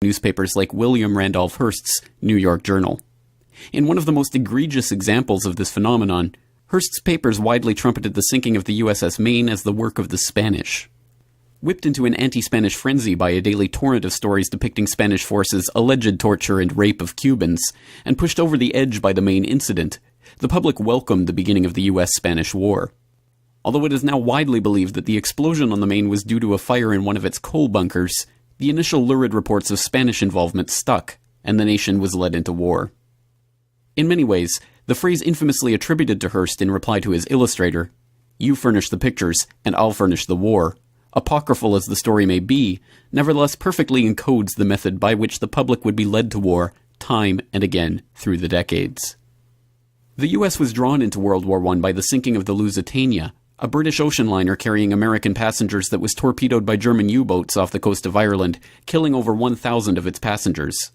newspapers like William Randolph Hearst's New York Journal. In one of the most egregious examples of this phenomenon, Hearst's papers widely trumpeted the sinking of the USS Maine as the work of the Spanish. Whipped into an anti-Spanish frenzy by a daily torrent of stories depicting Spanish forces' alleged torture and rape of Cubans, and pushed over the edge by the Maine incident, the public welcomed the beginning of the U.S.-Spanish War. Although it is now widely believed that the explosion on the Maine was due to a fire in one of its coal bunkers, the initial lurid reports of Spanish involvement stuck, and the nation was led into war. In many ways, the phrase infamously attributed to Hearst in reply to his illustrator, "You furnish the pictures, and I'll furnish the war," apocryphal as the story may be, nevertheless perfectly encodes the method by which the public would be led to war time and again through the decades. The U.S. was drawn into World War I by the sinking of the Lusitania, a British ocean liner carrying American passengers that was torpedoed by German U-boats off the coast of Ireland, killing over 1,000 of its passengers.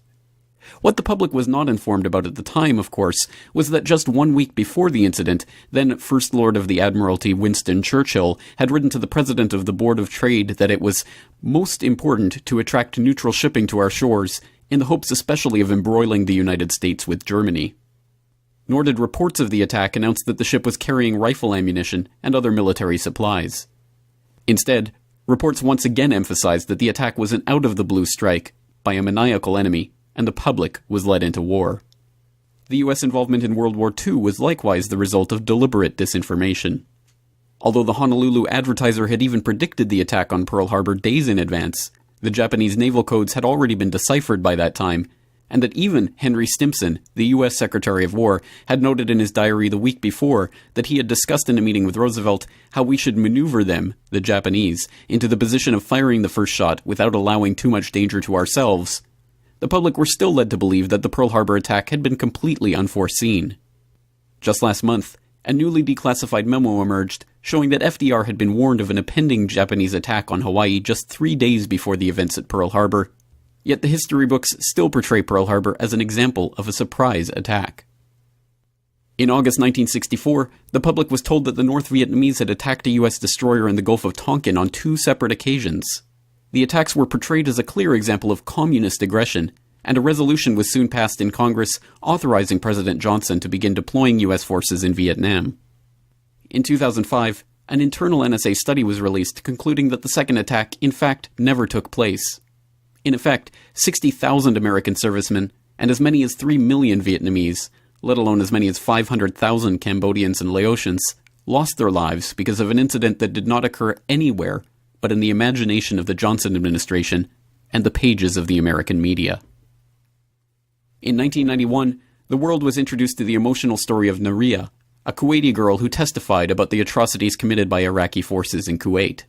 What the public was not informed about at the time, of course, was that just 1 week before the incident, then First Lord of the Admiralty Winston Churchill had written to the President of the Board of Trade that it was most important to attract neutral shipping to our shores, in the hopes especially of embroiling the United States with Germany. Nor did reports of the attack announce that the ship was carrying rifle ammunition and other military supplies. Instead, reports once again emphasized that the attack was an out-of-the-blue strike by a maniacal enemy, and the public was led into war. The U.S. involvement in World War II was likewise the result of deliberate disinformation. Although the Honolulu Advertiser had even predicted the attack on Pearl Harbor days in advance, the Japanese naval codes had already been deciphered by that time, and that even Henry Stimson, the U.S. Secretary of War, had noted in his diary the week before that he had discussed in a meeting with Roosevelt how we should maneuver them, the Japanese, into the position of firing the first shot without allowing too much danger to ourselves. The public were still led to believe that the Pearl Harbor attack had been completely unforeseen. Just last month, a newly declassified memo emerged showing that FDR had been warned of an impending Japanese attack on Hawaii just 3 days before the events at Pearl Harbor. Yet the history books still portray Pearl Harbor as an example of a surprise attack. In August 1964, the public was told that the North Vietnamese had attacked a U.S. destroyer in the Gulf of Tonkin on 2 separate occasions. The attacks were portrayed as a clear example of communist aggression, and a resolution was soon passed in Congress authorizing President Johnson to begin deploying U.S. forces in Vietnam. In 2005, an internal NSA study was released concluding that the second attack, in fact, never took place. In effect, 60,000 American servicemen and as many as 3 million Vietnamese, let alone as many as 500,000 Cambodians and Laotians, lost their lives because of an incident that did not occur anywhere but in the imagination of the Johnson administration and the pages of the American media. In 1991, the world was introduced to the emotional story of Naria, a Kuwaiti girl who testified about the atrocities committed by Iraqi forces in Kuwait.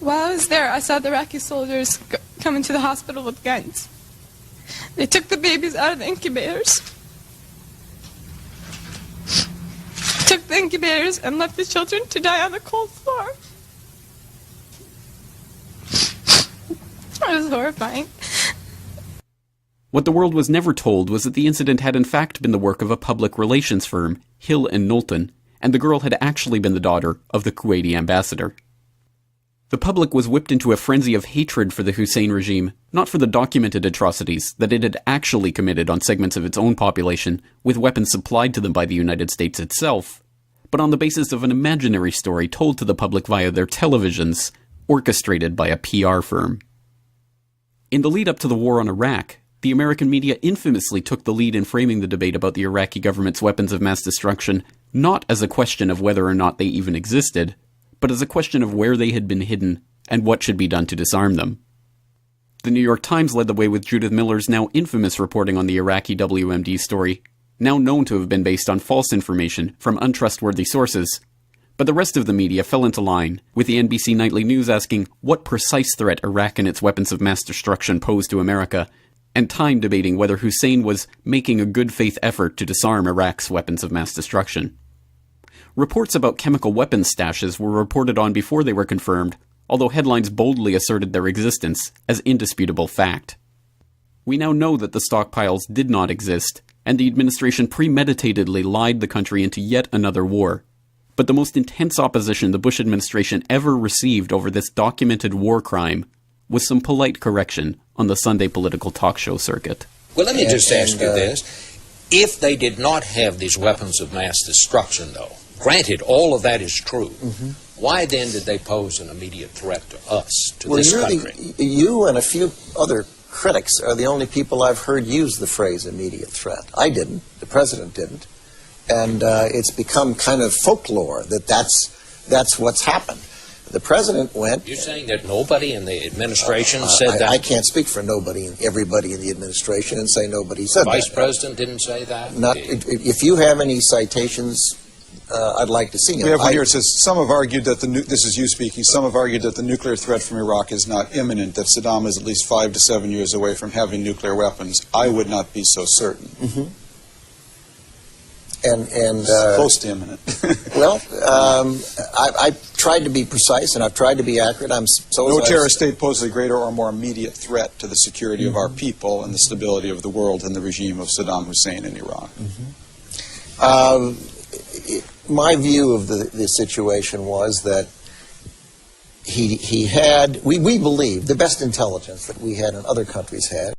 While I was there, I saw the Iraqi soldiers come into the hospital with guns. They took the babies out of the incubators, took the incubators and left the children to die on the cold floor. It was horrifying. What the world was never told was that the incident had in fact been the work of a public relations firm, Hill and Knowlton, and the girl had actually been the daughter of the Kuwaiti ambassador. The public was whipped into a frenzy of hatred for the Hussein regime, not for the documented atrocities that it had actually committed on segments of its own population, with weapons supplied to them by the United States itself, but on the basis of an imaginary story told to the public via their televisions, orchestrated by a PR firm. In the lead-up to the war on Iraq, the American media infamously took the lead in framing the debate about the Iraqi government's weapons of mass destruction not as a question of whether or not they even existed, but as a question of where they had been hidden and what should be done to disarm them. The New York Times led the way with Judith Miller's now infamous reporting on the Iraqi WMD story, now known to have been based on false information from untrustworthy sources. But the rest of the media fell into line, with the NBC Nightly News asking what precise threat Iraq and its weapons of mass destruction posed to America, and Time debating whether Hussein was making a good faith effort to disarm Iraq's weapons of mass destruction. Reports about chemical weapons stashes were reported on before they were confirmed, although headlines boldly asserted their existence as indisputable fact. We now know that the stockpiles did not exist, and the administration premeditatedly lied the country into yet another war. But the most intense opposition the Bush administration ever received over this documented war crime with some polite correction on the Sunday political talk show circuit. Well, let me just ask you this. If they did not have these weapons of mass destruction, though, granted, all of that is true, why then did they pose an immediate threat to us, to this country? You and a few other critics are the only people I've heard use the phrase immediate threat. I didn't. The president didn't. And it's become kind of folklore that that's what's happened. The president went... You're saying that nobody in the administration said that? I can't speak for nobody and everybody in the administration and say nobody said that. Vice President didn't say that? If you have any citations, I'd like to see them. We have one here. It says, some have argued that this is you speaking, some have argued that the nuclear threat from Iraq is not imminent, that Saddam is at least 5 to 7 years away from having nuclear weapons. I would not be so certain. Close to imminent. Well, I've tried to be precise and I've tried to be accurate. No terrorist state poses a greater or more immediate threat to the security of our people and the stability of the world than the regime of Saddam Hussein in Iraq. My view of the situation was that he had, we believe, the best intelligence that we had and other countries had